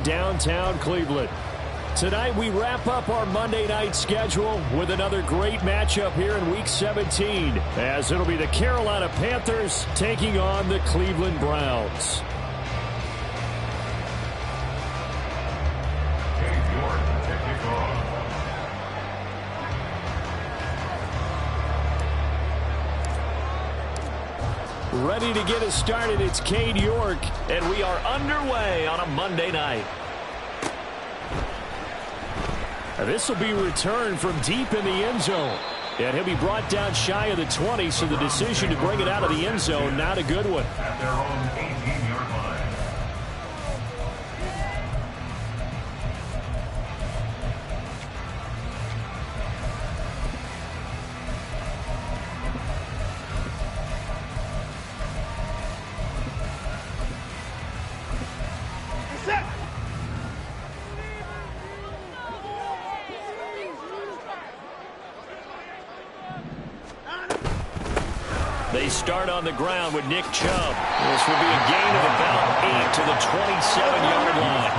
Downtown Cleveland. Tonight we wrap up our Monday night schedule with another great matchup here in Week 17, as it'll be the Carolina Panthers taking on the Cleveland Browns. Ready to get us started, it's Cade York, and we are underway on a Monday night. This will be returned from deep in the end zone, and he'll be brought down shy of the 20, so the decision to bring it out of the end zone, not a good one. At their own 18-yard line. They start on the ground with Nick Chubb. This will be a gain of about 8 to the 27-yard line.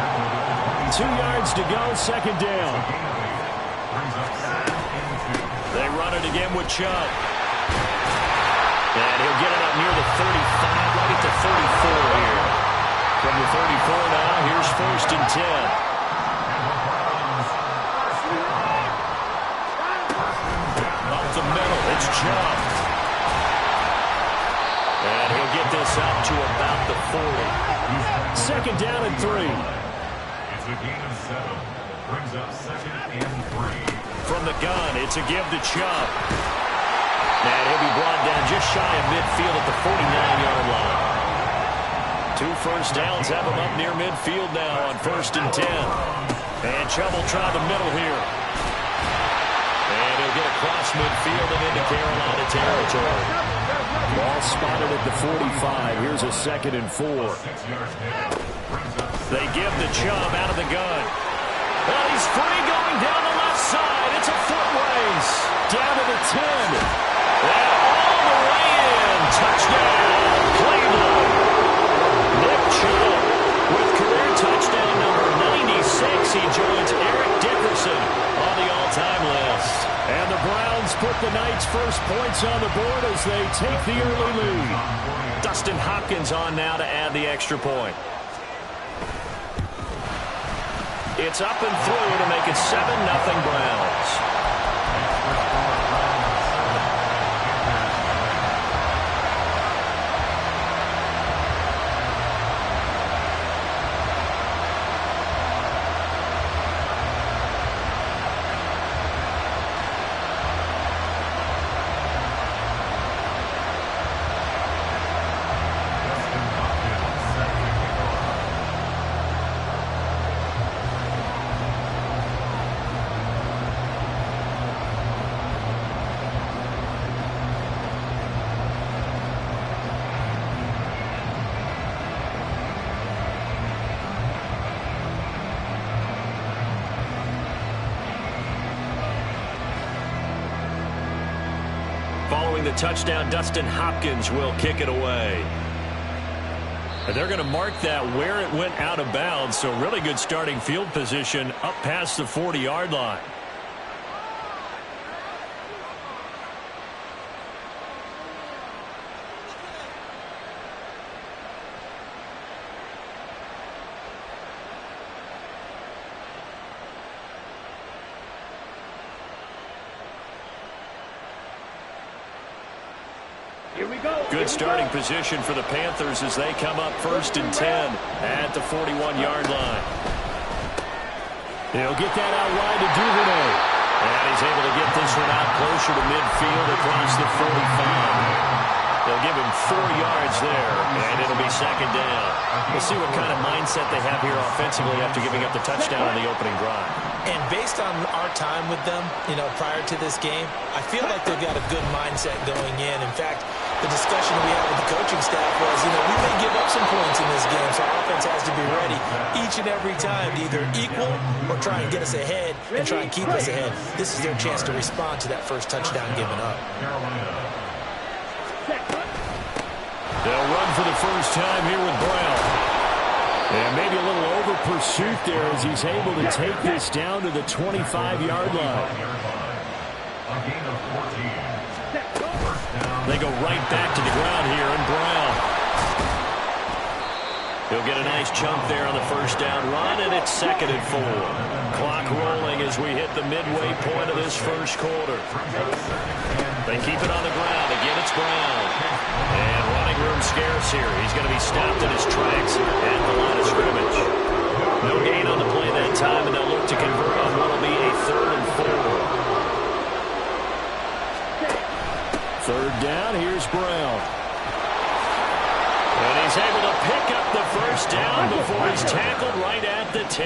2 yards to go, second down. They run it again with Chubb. And he'll get it up near the 35, right at the 34 here. From the 34 now, here's first and 10. Up the middle, it's Chubb. And he'll get this up to about the 40. Second down and 3. It's a gain of 7. Brings up second and 3. From the gun, it's a give to Chubb. And he'll be brought down just shy of midfield at the 49-yard line. 2 first downs have him up near midfield now on first and 10. And Chubb will try the middle here. And he'll get across midfield and into Carolina territory. Ball spotted at the 45. Here's a second and 4. They give the Chubb out of the gun. Well, he's free going down the left side. It's a foot race. Down to the 10. And all the way in. Touchdown, Cleveland. Nick Chubb with career touchdown number 96. He joins Eric Dickerson on the all-time list. And the Browns put the night's first points on the board as they take the early lead. Dustin Hopkins on now to add the extra point. It's up and through to make it 7-0 Browns. Following the touchdown, Dustin Hopkins will kick it away. And they're going to mark that where it went out of bounds, so really good starting field position up past the 40-yard line. Good starting position for the Panthers as they come up first and 10 at the 41-yard line. He'll get that out wide to Duvernay. And he's able to get this one out closer to midfield across the 45. They'll give him 4 yards there, and it'll be second down. We'll see what kind of mindset they have here offensively after giving up the touchdown on the opening drive. And based on our time with them, prior to this game, I feel like they've got a good mindset going in. In fact, the discussion we had with the coaching staff was, we may give up some points in this game, so our offense has to be ready each and every time to either equal or try and get us ahead and try and keep us ahead. This is their chance to respond to that first touchdown given up. They'll run for the first time here with Brown. And maybe a little over pursuit there as he's able to take this down to the 25-yard line. A gain of 14. They go right back to the ground here, and Brown. He'll get a nice chunk there on the first down run, and it's 2nd and 4. Clock rolling as we hit the midway point of this first quarter. They keep it on the ground. Again, it's Brown. And running room scarce here. He's going to be stopped in his tracks at the line of scrimmage. No gain on the play that time, and they'll look to convert on what will be a 3rd and 4. 3rd down, here's Brown. And he's able to pick up the first down before he's tackled right at the 10.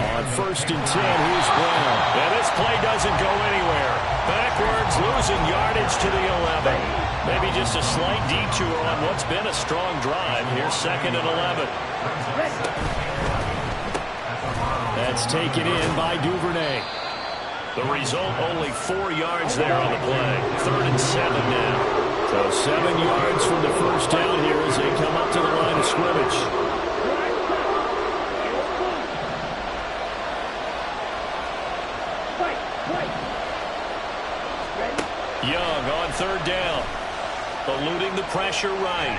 On 1st and 10, here's Brown. And this play doesn't go anywhere. Backwards, losing yardage to the 11. Maybe just a slight detour on what's been a strong drive. Here's 2nd and 11. That's taken in by Duvernay. The result, only 4 yards there on the play. 3rd and 7 now. So 7 yards from the first down here as they come up to the line of scrimmage. Young on 3rd down. Eluding the pressure right.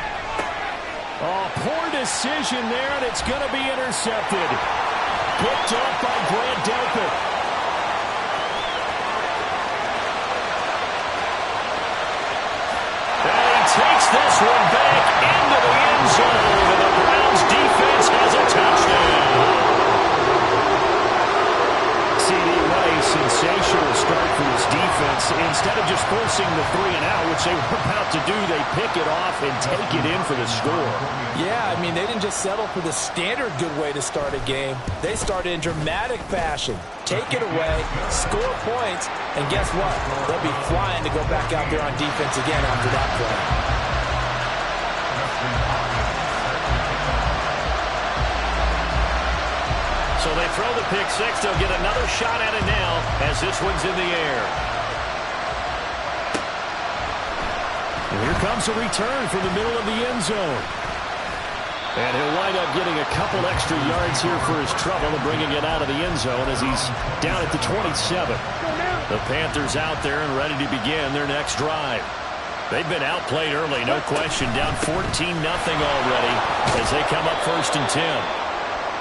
Oh, poor decision there, and it's going to be intercepted. Picked up by Grant Delpit. Takes this one back into the end zone, and the Browns defense has a touchdown. C.D. Rice, sensational start for his defense. Instead of just forcing the 3-and-out, which they were about to do, they pick it off and take it in for the score. Yeah, I mean, they didn't just settle for the standard good way to start a game. They started in dramatic fashion. Take it away, score points, and guess what? They'll be flying to go back out there on defense again after that play. So they throw the pick six. They'll get another shot at it now as this one's in the air. And here comes a return from the middle of the end zone. And he'll wind up getting a couple extra yards here for his trouble and bringing it out of the end zone as he's down at the 27. The Panthers out there and ready to begin their next drive. They've been outplayed early, no question, down 14-0 already as they come up 1st and 10.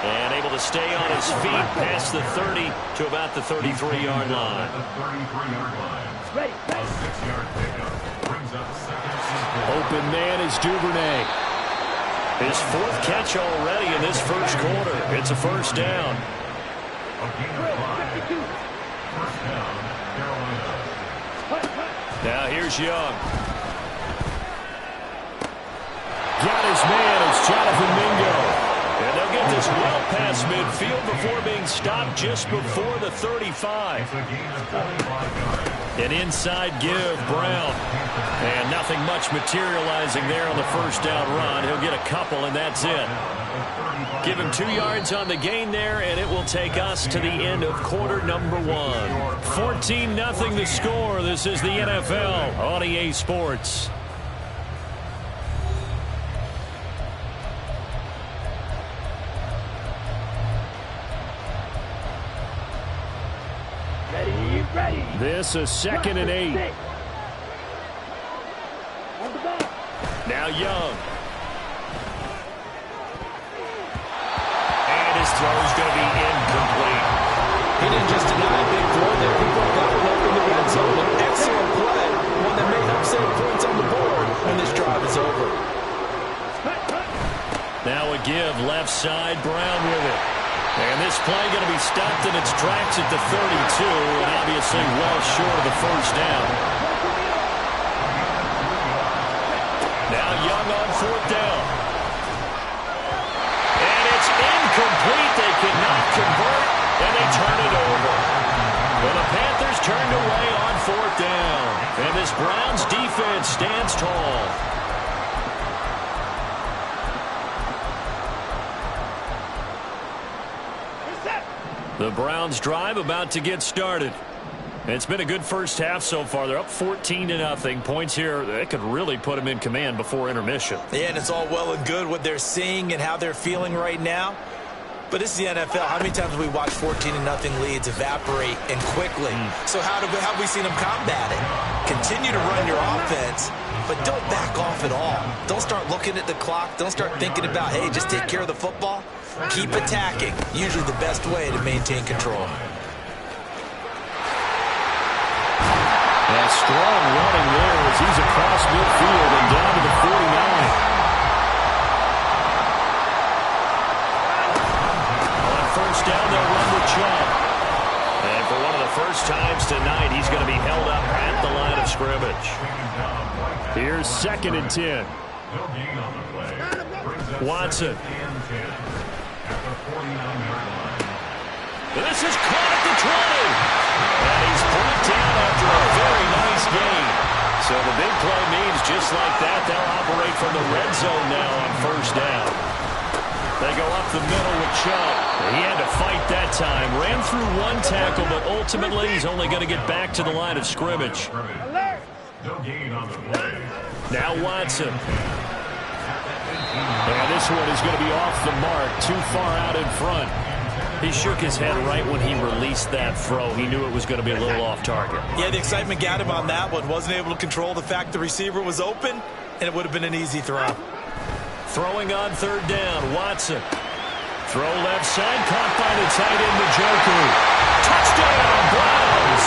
And able to stay on his feet past the 30 to about the 33-yard line. Open man is Duvernay. His 4th catch already in this first quarter. It's a first down. Now here's Young. Got his man. It's Jonathan Mingo. And they'll get this well past midfield before being stopped just before the 35. An inside give, Brown. And nothing much materializing there on the first down run. He'll get a couple, and that's it. Give him 2 yards on the gain there, and it will take us to the end of quarter number 1. 14-0 the score. This is the NFL on EA Sports. This is 2nd and 8. Now Young. And his throw is going to be incomplete. He didn't just deny a big throw there. He broke out and opened the red zone. An excellent play. One that may help save points on the board when this drive is over. Now a give left side. Brown with it. And this play going to be stopped in its tracks at the 32, and obviously well short of the first down. Now Young on 4th down. And it's incomplete. They cannot convert, and they turn it over. Well, the Panthers turned away on 4th down. And this Browns defense stands tall. The Browns drive about to get started. It's been a good first half so far. They're up 14-0. Points here, they could really put them in command before intermission. Yeah, and it's all well and good what they're seeing and how they're feeling right now. But this is the NFL. How many times have we watched 14-0 leads evaporate and quickly? So how have we seen them combat it? Continue to run your offense, but don't back off at all. Don't start looking at the clock. Don't start thinking about, hey, just take care of the football. Keep attacking. Usually the best way to maintain control. Yeah, strong running there as he's across midfield and down to the 49. On first down, they'll run with Chubb. And for one of the first times tonight, he's going to be held up at the line of scrimmage. Here's 2nd and 10. Watson. This is caught at the 20. And he's brought down after a very nice gain. So the big play means just like that, they'll operate from the red zone now on first down. They go up the middle with Chubb. He had to fight that time. Ran through one tackle, but ultimately he's only going to get back to the line of scrimmage. Now Watson. And this one is going to be off the mark, too far out in front. He shook his head right when he released that throw. He knew it was going to be a little off target. Yeah, the excitement got him on that one. Wasn't able to control the fact the receiver was open, and it would have been an easy throw. Throwing on third down, Watson. Throw left side, caught by the tight end, Njoku. Touchdown, Browns!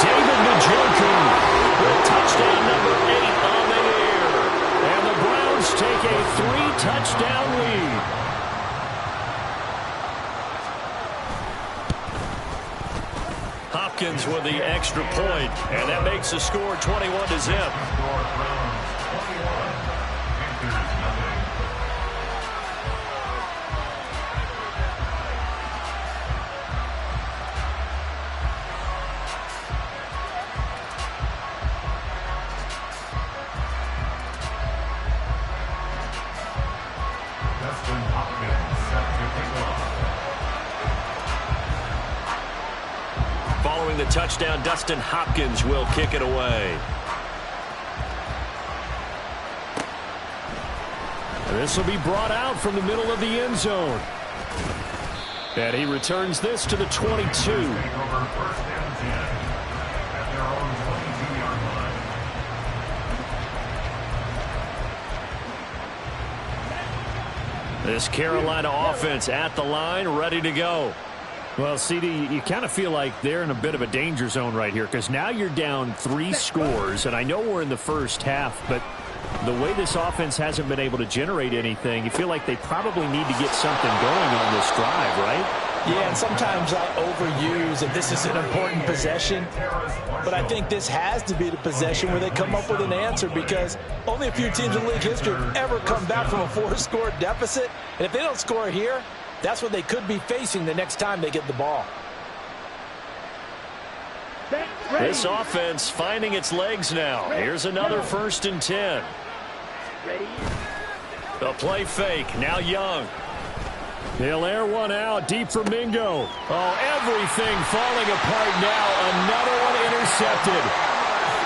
David Njoku with touchdown number 8 on the year. And the Browns take a 3-touchdown lead. Hopkins with the extra point, and that makes the score 21-0. Following the touchdown, Dustin Hopkins will kick it away. This will be brought out from the middle of the end zone. And he returns this to the 22. This Carolina offense at the line, ready to go. Well, CD, you kind of feel like they're in a bit of a danger zone right here because now you're down 3 scores, and I know we're in the first half, but the way this offense hasn't been able to generate anything, you feel like they probably need to get something going on this drive, right? Yeah, and sometimes I overuse that this is an important possession, but I think this has to be the possession where they come up with an answer because only a few teams in league history have ever come back from a 4-score deficit, and if they don't score here, that's what they could be facing the next time they get the ball. This offense finding its legs now. Here's another 1st and 10. The play fake. Now Young. He'll air one out deep for Mingo. Oh, everything falling apart now. Another one intercepted.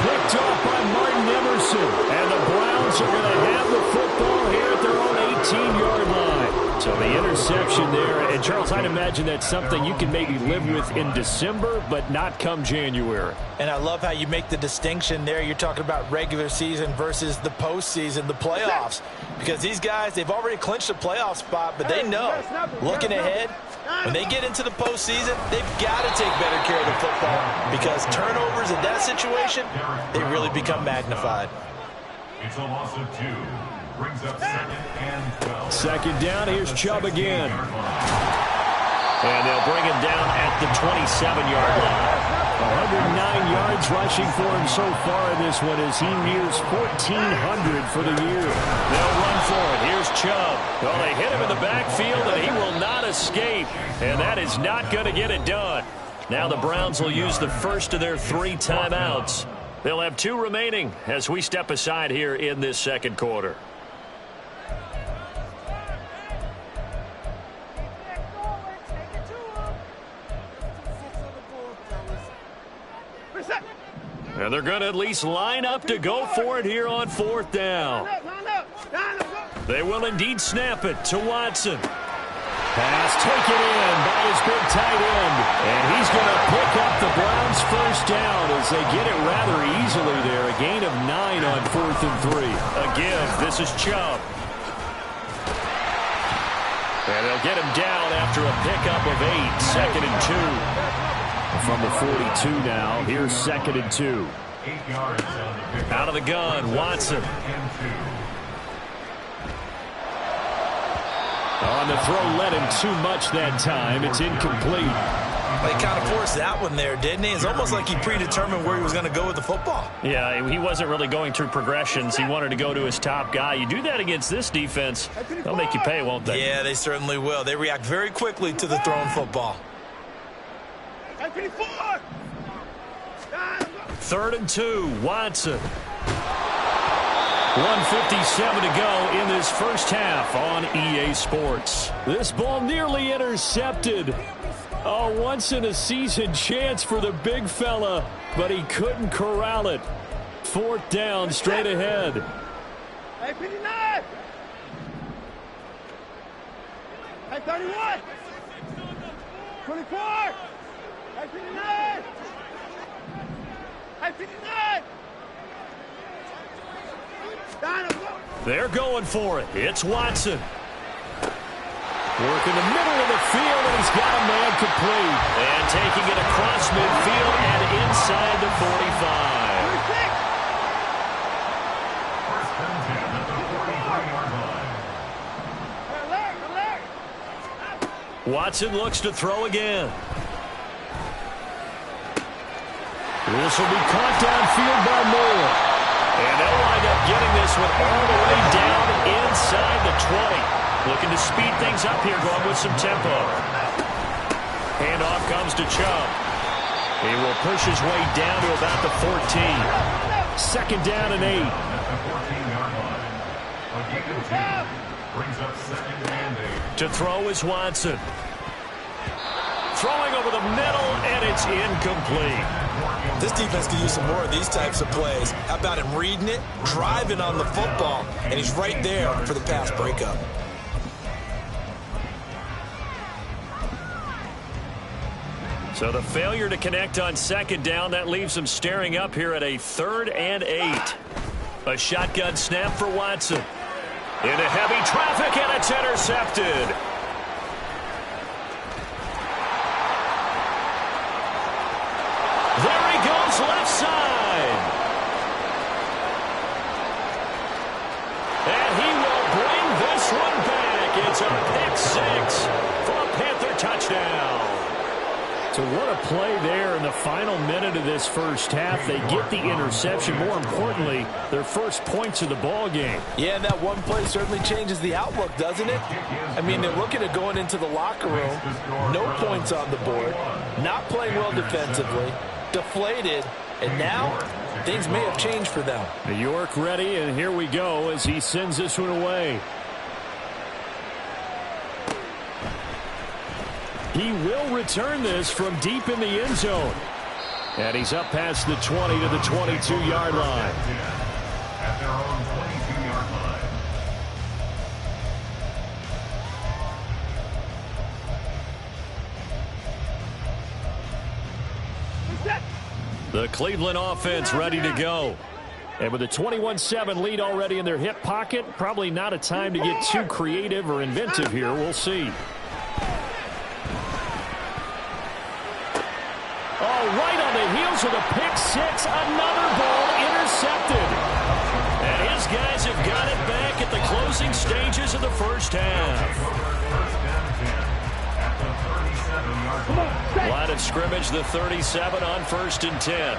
Picked off by Martin Emerson. And the Browns are going to have the football here at their own 18-yard line. So the interception there. And, Charles, I'd imagine that's something you can maybe live with in December, but not come January. And I love how you make the distinction there. You're talking about regular season versus the postseason, the playoffs. Because these guys, they've already clinched a playoff spot, but they know, looking ahead, when they get into the postseason, they've got to take better care of the football because turnovers in that situation, they really become magnified. It's a loss of 2. Brings up 2nd and 12. Second down, here's Chubb again. And they'll bring him down at the 27-yard line. 109 yards rushing for him so far in this one as he nears 1,400 for the year. They'll run for it. Here's Chubb. Well, they hit him in the backfield, and he will not escape. And that is not going to get it done. Now the Browns will use the first of their 3 timeouts. They'll have 2 remaining as we step aside here in this second quarter. And they're going to at least line up to go for it here on 4th down. They will indeed snap it to Watson. Pass taken in by his big tight end. And he's going to pick up the Browns' first down as they get it rather easily there. A gain of 9 on 4th and 3. A give. This is Chubb. And they'll get him down after a pickup of 8. 2nd and 2. From the 42 now. Here's 2nd and 2. 8 yards on the pickup. Out of the gun, Watson. On the throw, led him too much that time. It's incomplete. Well, he kind of forced that one there, didn't he? It's almost like he predetermined where he was going to go with the football. Yeah, he wasn't really going through progressions. He wanted to go to his top guy. You do that against this defense, they'll make you pay, won't they? Yeah, they certainly will. They react very quickly to the thrown football. 3rd and 2, Watson. 1:57 to go in this first half on EA Sports. This ball nearly intercepted. A once-in-a-season chance for the big fella, but he couldn't corral it. 4th down, straight ahead. 31. 24. 59. 59. They're going for it. It's Watson. Working the middle of the field, and he's got a man complete. And taking it across midfield and inside the 45. First and 10 at the 43-yard line. Watson looks to throw again. This will be caught downfield by Moore. And they'll wind up getting this one all the way down inside the 20. Looking to speed things up here, going with some tempo. Handoff comes to Chubb. He will push his way down to about the 14. 2nd down and 8. At the 14-yard line. A gain of 2. Brings up 2nd and 8. To throw is Watson. Throwing over the middle, and it's incomplete. This defense could use some more of these types of plays. How about him reading it, driving on the football, and he's right there for the pass breakup. So the failure to connect on 2nd down, that leaves him staring up here at a 3rd and 8. A shotgun snap for Watson. Into heavy traffic, and it's intercepted. There he goes, left side. And he will bring this one back. It's a pick 6 for a Panther touchdown. So what a play there in the final minute of this first half. They get the interception. More importantly, their first points of the ball game. Yeah, and that one play certainly changes the outlook, doesn't it? I mean, they're looking at going into the locker room, no points on the board, not playing well defensively, deflated, and now things may have changed for them. New York ready, and here we go as he sends this one away. He will return this from deep in the end zone. And he's up past the 20 to the 22-yard line. At their own 22-yard line. The Cleveland offense ready to go. And with a 21-7 lead already in their hip pocket, probably not a time to get too creative or inventive here. We'll see. Right on the heels of the pick 6, another ball intercepted. And his guys have got it back at the closing stages of the first half. Line of scrimmage, the 37 on 1st and 10.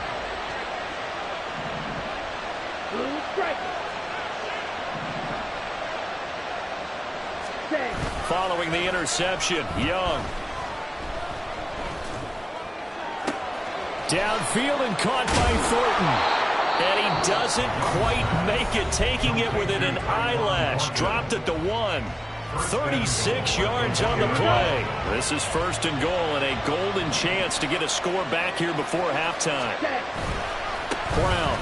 Following the interception, Young. Downfield and caught by Thornton. And he doesn't quite make it, taking it within an eyelash. Dropped at the 1. 36 yards on the play. This is 1st and goal and a golden chance to get a score back here before halftime. Brown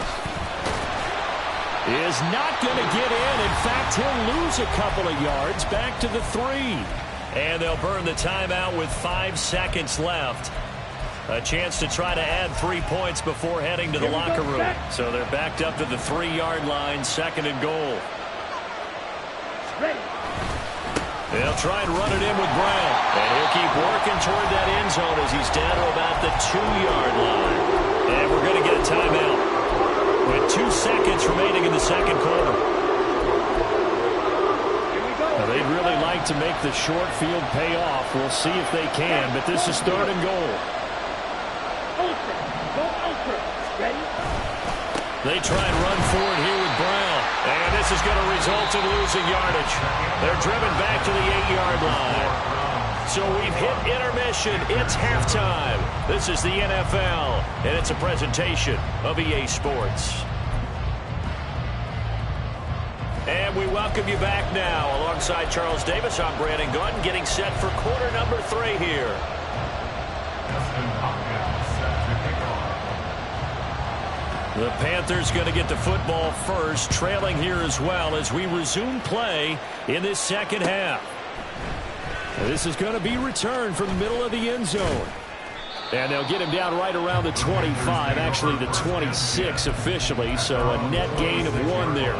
is not going to get in. In fact, he'll lose a couple of yards back to the 3. And they'll burn the timeout with 5 seconds left. A chance to try to add 3 points before heading to the locker room. So they're backed up to the 3-yard line, 2nd and goal. They'll try and run it in with Brown. And he'll keep working toward that end zone as he's down to about the 2-yard line. And we're going to get a timeout with 2 seconds remaining in the second quarter. Now, they'd really like to make the short field pay off. We'll see if they can, but this is 3rd and goal. They try and run forward here with Brown. And this is going to result in losing yardage. They're driven back to the 8-yard line. So we've hit intermission. It's halftime. This is the NFL, and it's a presentation of EA Sports. And we welcome you back now. Alongside Charles Davis, I'm Brandon Gunn, getting set for quarter number 3 here. The Panthers going to get the football first, trailing here as well as we resume play in this second half. This is going to be returned from the middle of the end zone. And they'll get him down right around the 25, actually the 26 officially, so a net gain of 1 there.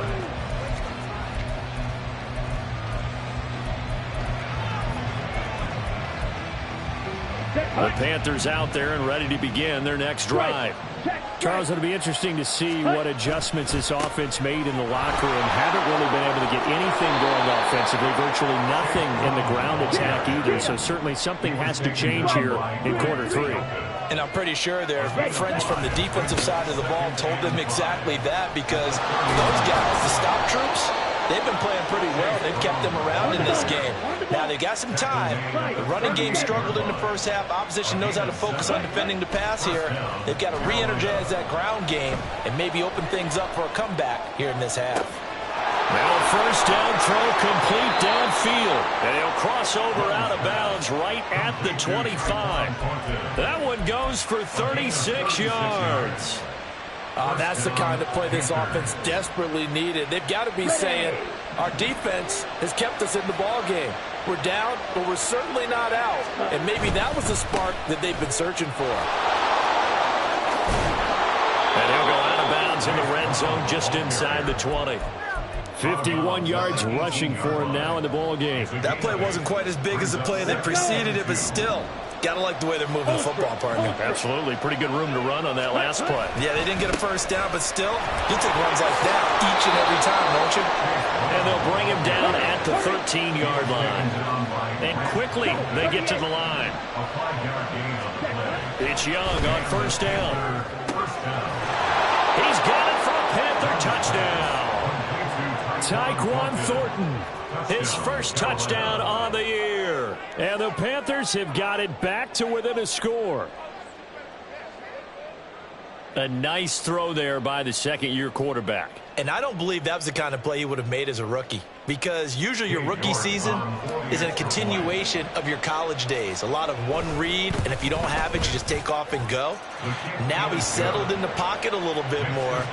The Panthers out there and ready to begin their next drive. Charles, it'll be interesting to see what adjustments this offense made in the locker room. Haven't really been able to get anything going offensively, virtually nothing in the ground attack either. So certainly something has to change here in quarter 3. And I'm pretty sure their friends from the defensive side of the ball told them exactly that, because those guys, the stop troops, they've been playing pretty well. They've kept them around in this game. Now, they got some time. The running game struggled in the first half. Opposition knows how to focus on defending the pass here. They've got to re-energize that ground game and maybe open things up for a comeback here in this half. Now, first down throw complete downfield. And he'll cross over out of bounds right at the 25. That one goes for 36 yards. That's the kind of play this offense desperately needed. They've got to be saying, our defense has kept us in the ball game. We're down, but we're certainly not out. And maybe that was the spark that they've been searching for. And he'll go out of bounds in the red zone just inside the 20. 51 yards rushing for him now in the ball game. That play wasn't quite as big as the play that preceded it, but still, gotta like the way they're moving the football, partner. Absolutely. Pretty good room to run on that last play. Yeah, they didn't get a first down, but still, you take runs like that each and every time, don't you? And they'll bring him down at the 13-yard line. And quickly, they get to the line. It's Young on first down. He's got it for a Panther touchdown. Tyquan Thornton, his first touchdown on the year. And the Panthers have got it back to within a score. A nice throw there by the second-year quarterback. And I don't believe that was the kind of play he would have made as a rookie, because usually your rookie season is a continuation of your college days. A lot of one read, and if you don't have it, you just take off and go. Now he's settled in the pocket a little bit more,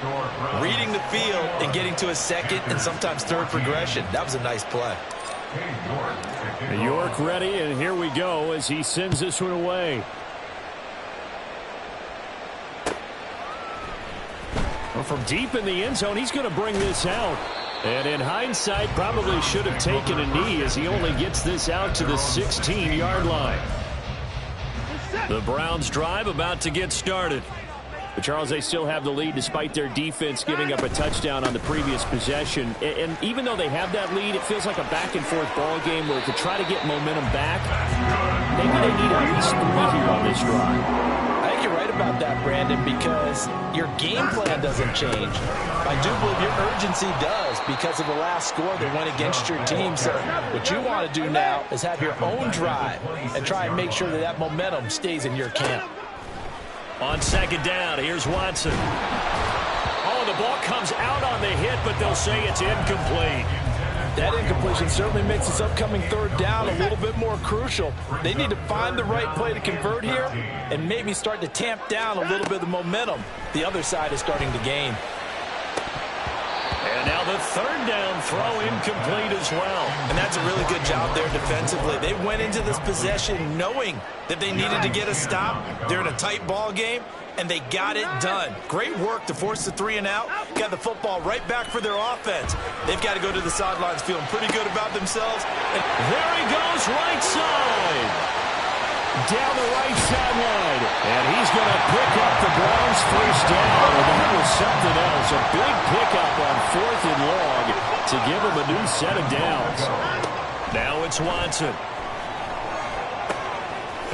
reading the field and getting to a second and sometimes third progression. That was a nice play. York ready, and here we go as he sends this one away. Well, from deep in the end zone, he's going to bring this out. And in hindsight, probably should have taken a knee as he only gets this out to the 16-yard line. The Browns drive about to get started. But Charles, they still have the lead despite their defense giving up a touchdown on the previous possession. And even though they have that lead, it feels like a back-and-forth ball game where to try to get momentum back, maybe they need at least 3 here on this drive. I think you're right about that, Brandon, because your game plan doesn't change. I do believe your urgency does because of the last score that went against your team. So what you want to do now is have your own drive and try and make sure that that momentum stays in your camp. On second down, here's Watson. Oh, the ball comes out on the hit, but they'll say it's incomplete. That incompletion certainly makes this upcoming third down a little bit more crucial. They need to find the right play to convert here and maybe start to tamp down a little bit of the momentum the other side is starting to gain. And now the third down throw incomplete as well. And that's a really good job there defensively. They went into this possession knowing that they needed to get a stop. They're in a tight ball game, and they got it done. Great work to force the 3 and out. Got the football right back for their offense. They've got to go to the sidelines feeling pretty good about themselves. And there he goes, right side. Down the right sideline. And he's going to pick up the Browns' first down. And that was something else. A big pickup on 4th and long to give him a new set of downs. Now it's Watson.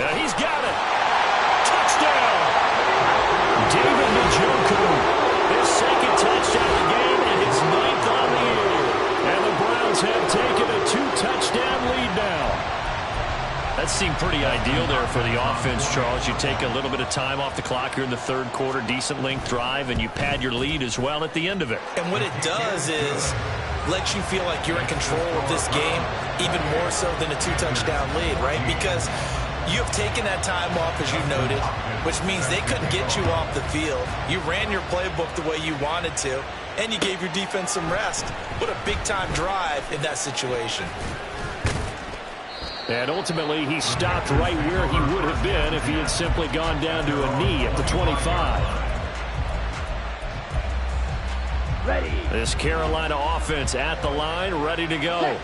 And he's got it. Touchdown. David Njoku. His second touchdown of the game and his 9th on the year. And the Browns have taken a 2-touchdown lead now. That seemed pretty ideal there for the offense, Charles. You take a little bit of time off the clock here in the third quarter, decent length drive, and you pad your lead as well at the end of it. And what it does is lets you feel like you're in control of this game, even more so than a 2-touchdown lead, right? Because you have taken that time off, as you noted, which means they couldn't get you off the field. You ran your playbook the way you wanted to, and you gave your defense some rest. What a big-time drive in that situation. And ultimately, he stopped right where he would have been if he had simply gone down to a knee at the 25. Ready. This Carolina offense at the line, ready to go.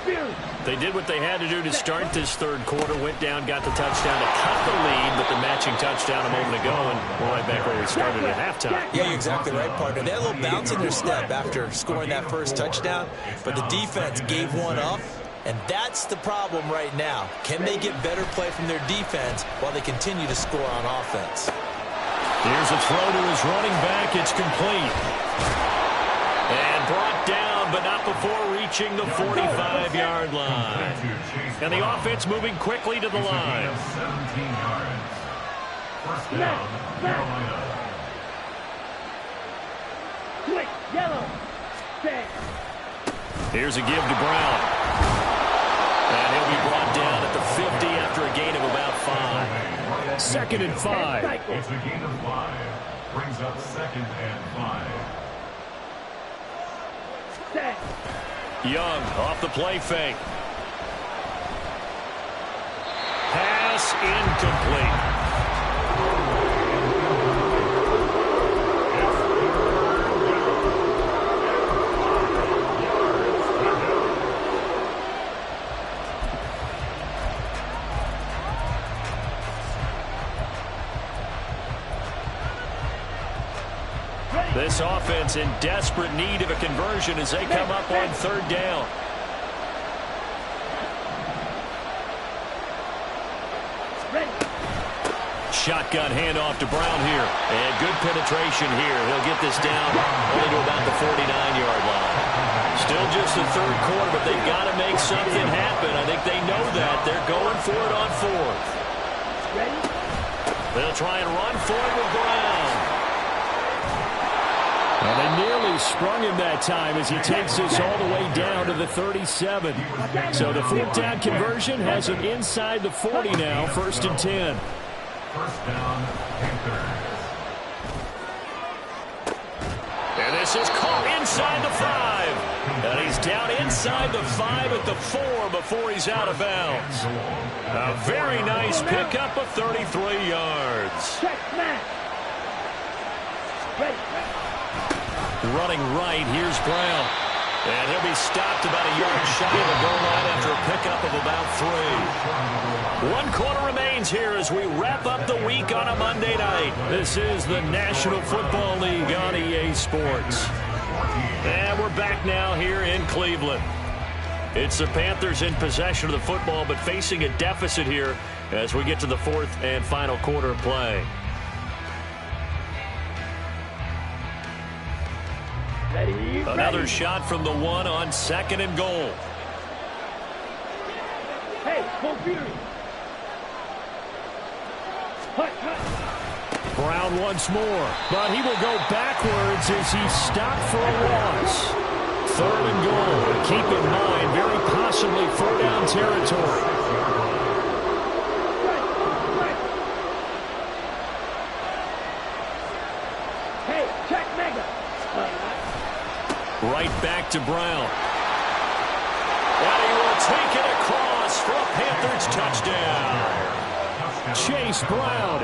They did what they had to do to start this third quarter, went down, got the touchdown to cut the lead, but the matching touchdown a moment ago, and we're right back where we started at halftime. Yeah, you're exactly right, partner. They had a little bounce in their step after scoring that first touchdown, but the defense gave one up. And that's the problem right now. Can they get better play from their defense while they continue to score on offense? Here's a throw to his running back. It's complete. And brought down, but not before reaching the 45-yard line. And the offense moving quickly to the line. 17 yards. First down, Carolina. Quick, yellow. Set. Here's a give to Brown. And he'll be brought down at the 50 after a gain of about 5. 2nd and 5. It's a gain of 5. Brings up 2nd and 5. Set. Young off the play fake. Pass incomplete. This offense in desperate need of a conversion as they come up on 3rd down. Shotgun handoff to Brown here. And good penetration here. He'll get this down only to about the 49-yard line. Still just the third quarter, but they've got to make something happen. I think they know that. They're going for it on 4th. They'll try and run for it with Brown. And they nearly sprung him that time as he takes this all the way down to the 37. So the 4th down conversion has him inside the 40 now, 1st and 10. First down, Panthers. And this is caught inside the 5. And he's down inside the 5 at the 4 before he's out of bounds. A very nice pickup of 33 yards. Check, smash. Ready. Running right, here's Brown. And he'll be stopped about a yard shy of the goal line after a pickup of about 3. 1 quarter remains here as we wrap up the week on a Monday night. This is the National Football League on EA Sports. And we're back now here in Cleveland. It's the Panthers in possession of the football, but facing a deficit here as we get to the 4th and final quarter of play. Ready. Another shot from the 1 on 2nd and goal. Hey, full fury. Brown once more, but he will go backwards as he's stopped for a loss. 3rd and goal. Keep in mind, very possibly 4 down territory. Hey, check mega. Right back to Brown. And he will take it across for a Panthers touchdown. Chase Brown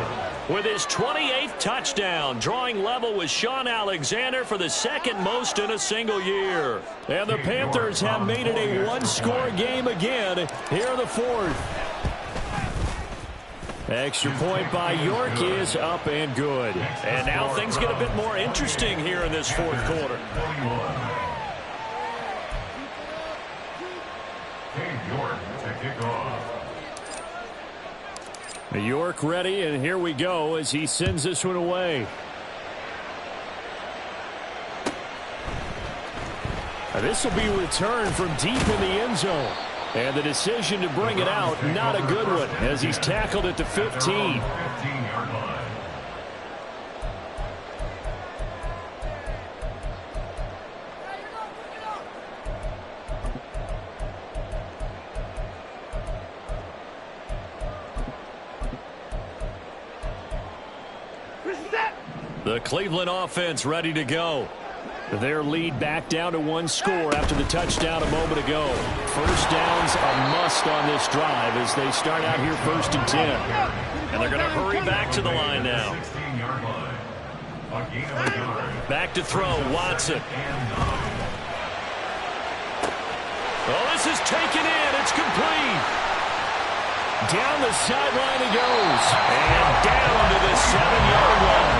with his 28th touchdown, drawing level with Shaun Alexander for the second most in a single year. And the Panthers have made it a one-score game again here in the fourth. Extra point by York is up and good. And now things get a bit more interesting here in this fourth quarter. York ready, and here we go as he sends this one away. This will be returned from deep in the end zone. And the decision to bring it out, not a good one, as he's tackled at the 15. The Cleveland offense ready to go. Their lead back down to one score after the touchdown a moment ago. First down's a must on this drive as they start out here 1st and 10. And they're going to hurry back to the line now. Back to throw, Watson. Oh, this is taken in. It's complete. Down the sideline he goes. And down to the 7-yard line.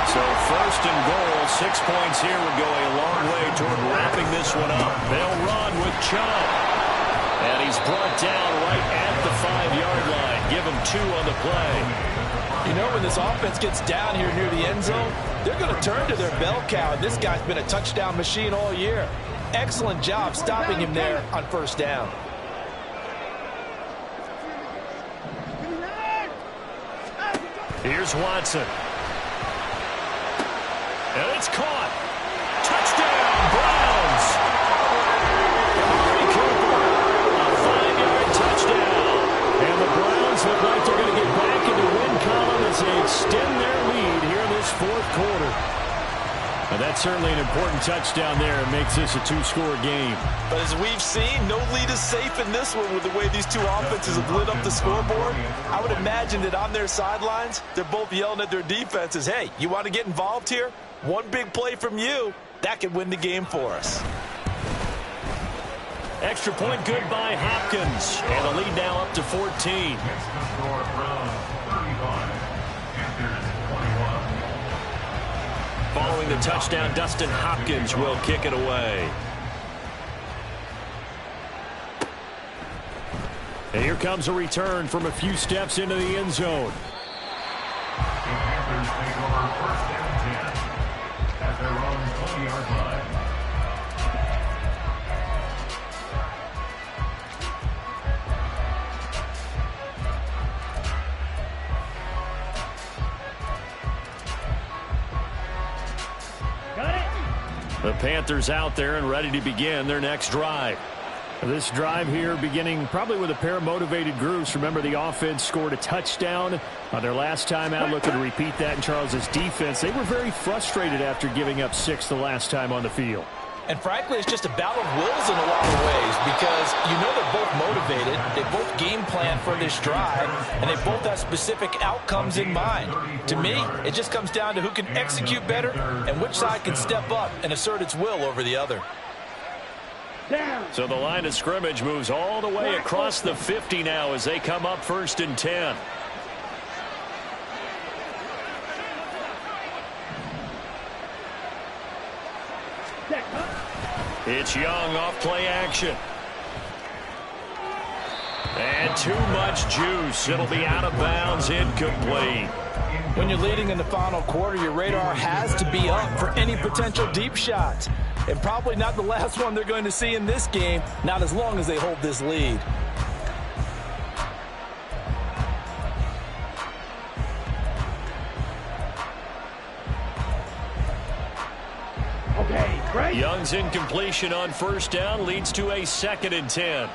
So 1st and goal, 6 points here would go a long way toward wrapping this one up. They'll run with Chubb. And he's brought down right at the 5-yard line. Give him 2 on the play. You know, when this offense gets down here near the end zone, they're going to turn to their bell cow. This guy's been a touchdown machine all year. Excellent job stopping him there on 1st down. Here's Watson. And it's caught. Touchdown, Browns. Amari Cooper, a 5-yard touchdown. And the Browns look like they're going to get back in the win column as they extend their lead here in this fourth quarter. And that's certainly an important touchdown there. It makes this a 2-score game. But as we've seen, no lead is safe in this one with the way these two offenses have lit up the scoreboard. I would imagine that on their sidelines, they're both yelling at their defenses, hey, you want to get involved here? One big play from you, that could win the game for us. Extra point good by Hopkins. And the lead now up to 14. Following the touchdown, Dustin Hopkins will kick it away. And here comes a return from a few steps into the end zone. The Panthers take over 1st and 10 at their own 20-yard line. The Panthers out there and ready to begin their next drive. This drive here beginning probably with a pair of motivated groups. Remember, the offense scored a touchdown on their last time out. Looking to repeat that in Charles's defense. They were very frustrated after giving up 6 the last time on the field. And frankly, it's just a battle of wills in a lot of ways because you know they're both motivated. They both game plan for this drive, and they both have specific outcomes in mind. To me, it just comes down to who can execute better and which side can step up and assert its will over the other. So the line of scrimmage moves all the way across the 50 now as they come up 1st and 10. It's Young off play action. And too much juice. It'll be out of bounds, incomplete. When you're leading in the final quarter, your radar has to be up for any potential deep shots. And probably not the last one they're going to see in this game, not as long as they hold this lead. Okay, right? Young's incompletion on first down leads to a 2nd and 10.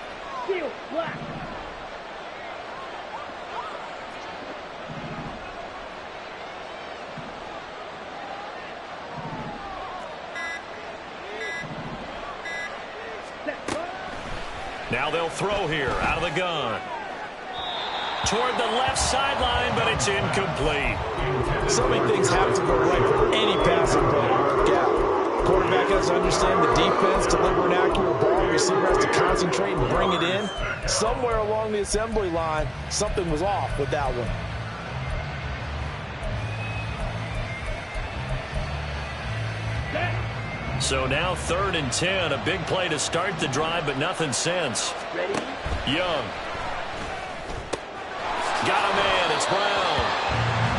Seal, black. Now they'll throw here out of the gun. Toward the left sideline, but it's incomplete. So many things have to go right for any passing play to work out. Quarterback has to understand the defense, deliver an accurate ball. Receiver has to concentrate and bring it in. Somewhere along the assembly line, something was off with that one. So now 3rd and 10. A big play to start the drive, but nothing since. Ready? Young. Got a man. It's Brown.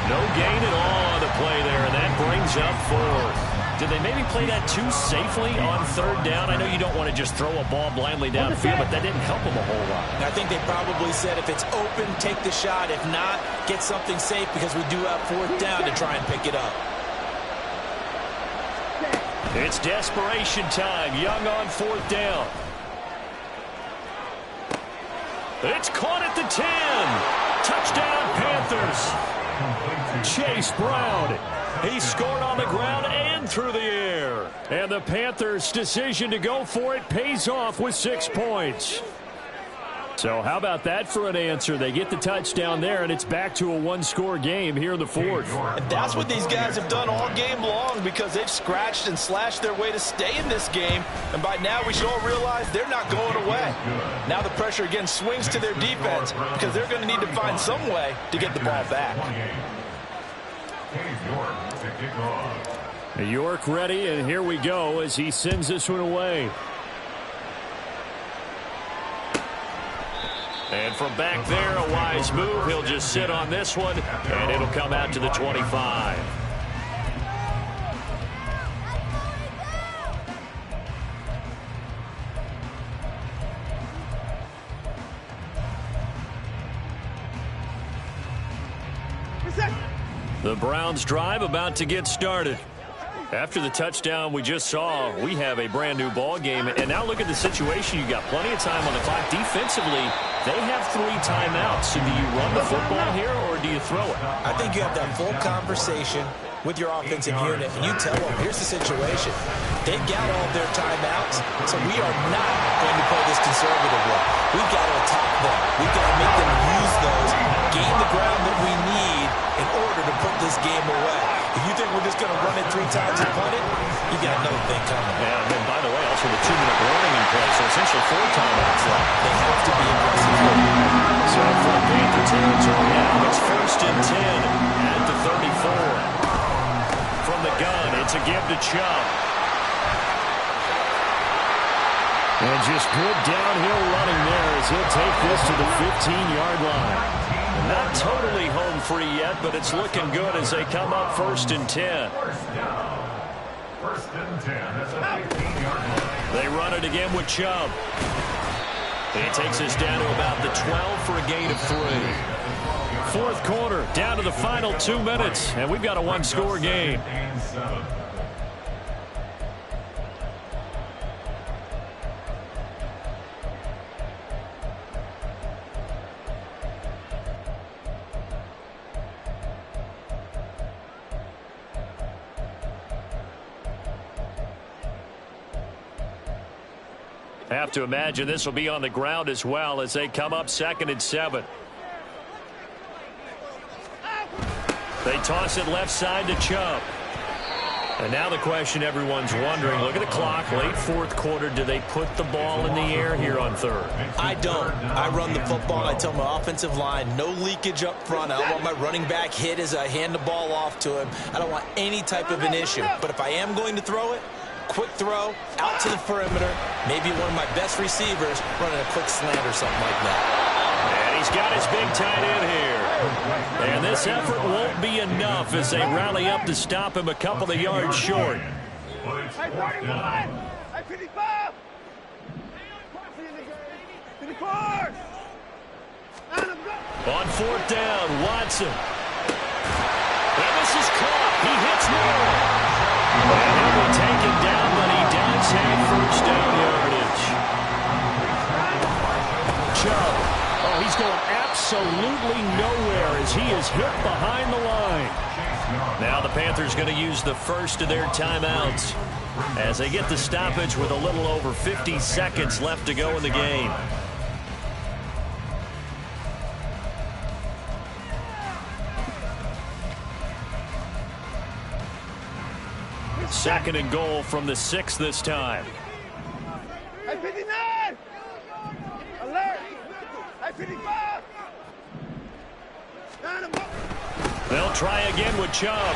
No gain at all on the play there, and that brings up 4th. Did they maybe play that too safely on 3rd down? I know you don't want to just throw a ball blindly downfield, but that didn't help them a whole lot. I think they probably said if it's open, take the shot. If not, get something safe because we do have 4th down to try and pick it up. It's desperation time. Young on 4th down. It's caught at the 10. Touchdown, Panthers. Chase Brown. He scored on the ground and through the air. And the Panthers' decision to go for it pays off with 6 points. So how about that for an answer? They get the touchdown there, and it's back to a 1-score game here in the 4th. And that's what these guys have done all game long because they've scratched and slashed their way to stay in this game. And by now we should all realize they're not going away. Now the pressure again swings to their defense because they're going to need to find some way to get the ball back. York ready, and here we go as he sends this one away. And from back there, a wise move. He'll just sit on this one, and it'll come out to the 25. The Browns drive about to get started. After the touchdown we just saw, we have a brand new ball game. And now look at the situation. You got plenty of time on the clock. Defensively, they have 3 timeouts. So do you run the football here or do you throw it? I think you have that full conversation with your offensive unit, and you tell them, here's the situation. They've got all of their timeouts, so we are not going to play this conservative way. We've got to attack them. We've got to make them use those, gain the ground that we need in order to put this game away. If you think we're just going to run it 3 times and punt it, you got another thing coming. Yeah, and then, by the way, also the 2-minute warning in place, so essentially 4 timeouts left. They have to be aggressive. So for the Panther territory now, it's 1st and 10 at the 34. From the gun, it's a give to Chubb. And just good downhill running there as he'll take this to the 15-yard line. Not totally home free yet, but it's looking good as they come up 1st and 10. 1st and 10 at the 15-yard line. They run it again with Chubb. He takes us down to about the 12 for a gain of 3. 4th quarter, down to the final 2 minutes, and we've got a 1-score game. Have to imagine this will be on the ground as well as they come up 2nd and 7. They toss it left side to Chubb. And now the question everyone's wondering, look at the clock, late 4th quarter, do they put the ball in the air here on 3rd? I don't. I run the football. I tell my offensive line, no leakage up front. I don't want my running back hit as I hand the ball off to him. I don't want any type of an issue. But if I am going to throw it, quick throw, out to the perimeter, maybe one of my best receivers running a quick slant or something like that. And he's got his big tight end here. And this effort won't be enough as they rally up to stop him a couple of yards short. On 4th down, Watson. And this is caught. He hits Moore. And he'll be taken down, but he does take first down yardage. Chubb. Oh, he's going absolutely nowhere as he is hit behind the line. Now the Panthers going to use the first of their timeouts as they get the stoppage with a little over 50 seconds left to go in the game. Second and goal from the 6 this time. Hey, 59! Alert! Hey, 55! They'll try again with Chubb.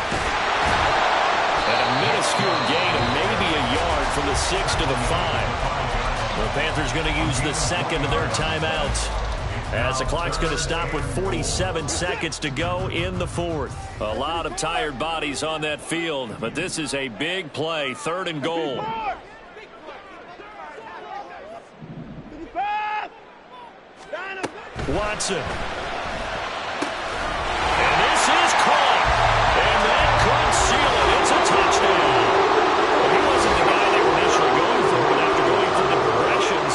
And a minuscule gain of maybe a yard from the 6 to the 5. The Panthers going to use the second of their timeouts as the clock's going to stop with 47 seconds to go in the 4th. A lot of tired bodies on that field, but this is a big play. 3rd and goal. Watson. And this is caught. And that could seal it. It's a touchdown. Well, he wasn't the guy they were initially going for, but after going through the progressions,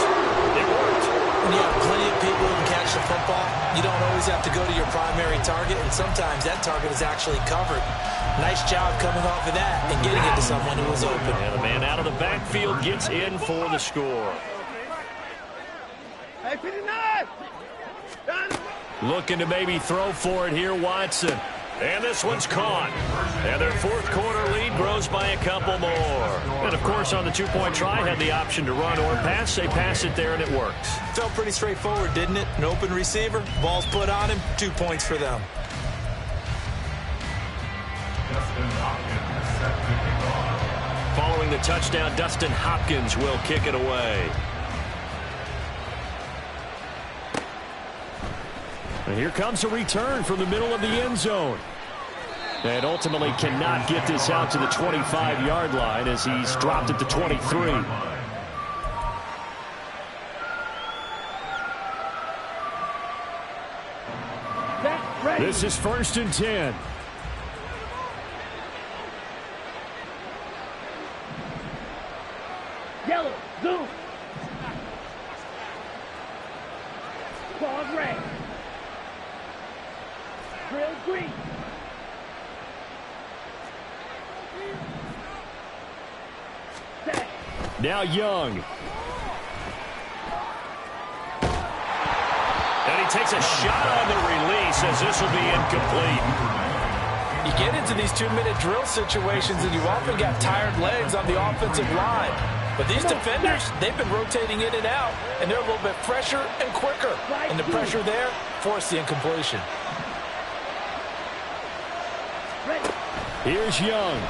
it worked. When you have plenty of people who can catch the football, you don't always have to go to your primary target, and sometimes that target is actually covered. Nice job coming off of that and getting it to someone who was open. And the man out of the backfield gets in for the score. Hey, 59! Looking to maybe throw for it here, Watson. And this one's caught. And their 4th quarter lead grows by a couple more. And, of course, on the 2-point try, had the option to run or pass. They pass it there, and it works. Felt pretty straightforward, didn't it? An open receiver, ball's put on him, 2 points for them. Following the touchdown, Dustin Hopkins will kick it away. And here comes a return from the middle of the end zone. And ultimately cannot get this out to the 25-yard line as he's dropped at the 23. This is 1st and 10. Yellow, zoom. Ball red. Drill green. Set. Now Young. And he takes a shot on the release as this will be incomplete. You get into these 2-minute drill situations and you often got tired legs on the offensive line. But these defenders, they've been rotating in and out, and they're a little bit fresher and quicker. And the pressure there forced the incompletion. Here's Young.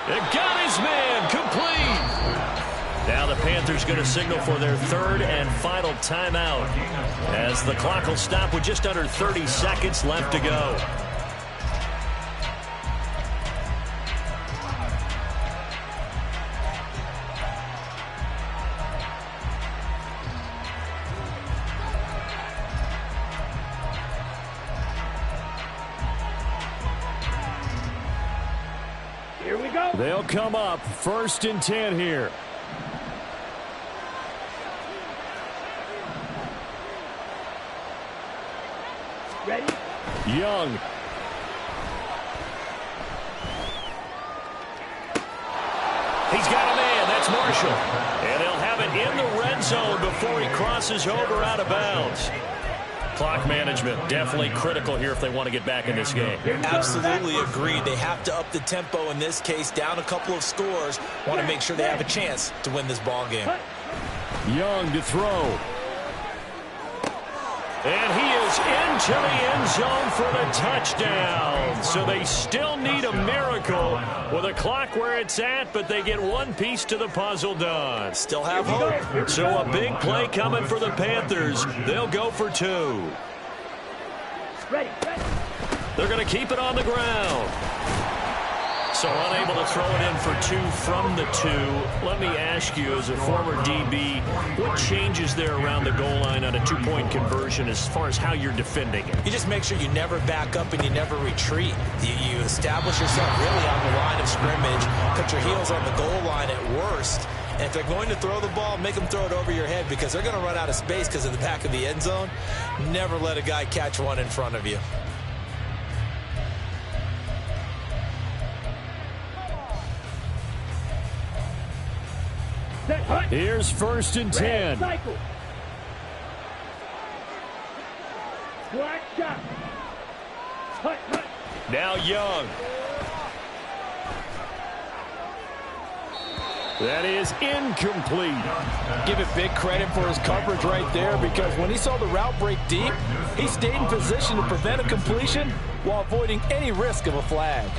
And got his man complete. Now the Panthers going to signal for their 3rd and final timeout as the clock will stop with just under 30 seconds left to go. Here we go. They'll come up 1st and 10 here. Ready? Young. He's got a man. That's Marshall. And they'll have it in the red zone before he crosses over out of bounds. Clock management definitely critical here if they want to get back in this game. Absolutely agreed. They have to up the tempo in this case, down a couple of scores. Want to make sure they have a chance to win this ball game. Young to throw. And he is into the end zone for the touchdown. So they still need a miracle with a clock where it's at, but they get one piece to the puzzle done. Still have hope. So a big play coming for the Panthers. They'll go for 2. Ready. They're going to keep it on the ground. So unable to throw it in for 2 from the 2. Let me ask you, as a former DB, what changes there around the goal line on a 2-point conversion as far as how you're defending it? You just make sure you never back up and you never retreat. You establish yourself really on the line of scrimmage, put your heels on the goal line at worst. And if they're going to throw the ball, make them throw it over your head because they're going to run out of space because of the back of the end zone. Never let a guy catch one in front of you. Here's 1st and 10. Cycle. Black shot. Hut, hut. Now Young. That is incomplete. Give it big credit for his coverage right there because when he saw the route break deep, he stayed in position to prevent a completion while avoiding any risk of a flag.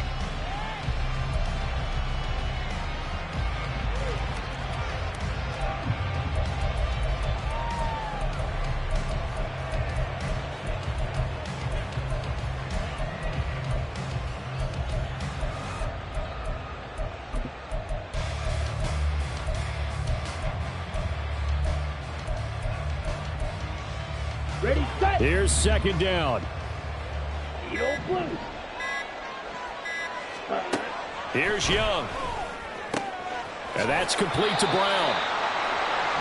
Ready, set. Here's 2nd down. Eagle blue. Here's Young. And that's complete to Brown.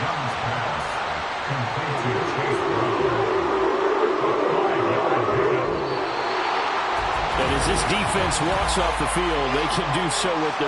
Young's pass. Complete to Chase Brown. A 5-yard pickup. And as this defense walks off the field, they can do so with their